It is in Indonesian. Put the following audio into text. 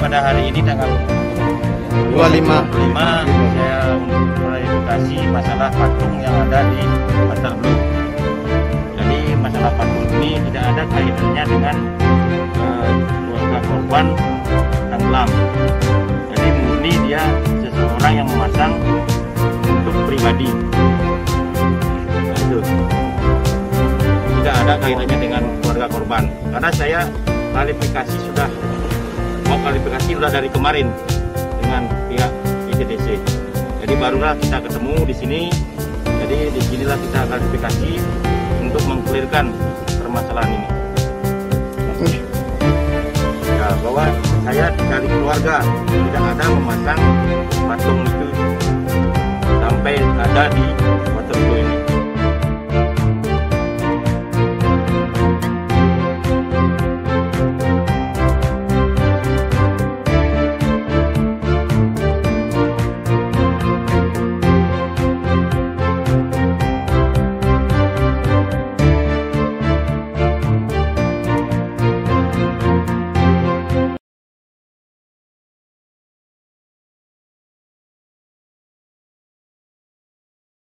pada hari ini tanggal 25 saya klarifikasi masalah patung yang ada di Waterloo. Jadi masalah patung ini tidak ada kaitannya dengan keluarga korban tenggelam. Jadi murni dia seseorang yang memasang untuk pribadi. Itu tidak ada kaitannya dengan keluarga korban. Karena saya klarifikasi sudah dari kemarin dengan pihak ITDC. Jadi barulah kita ketemu di sini. Jadi disinilah kita klarifikasi untuk mengklirkan permasalahan ini. Ya, bahwa saya dari keluarga tidak ada memasang patung itu sampai ada di Waterloo ini.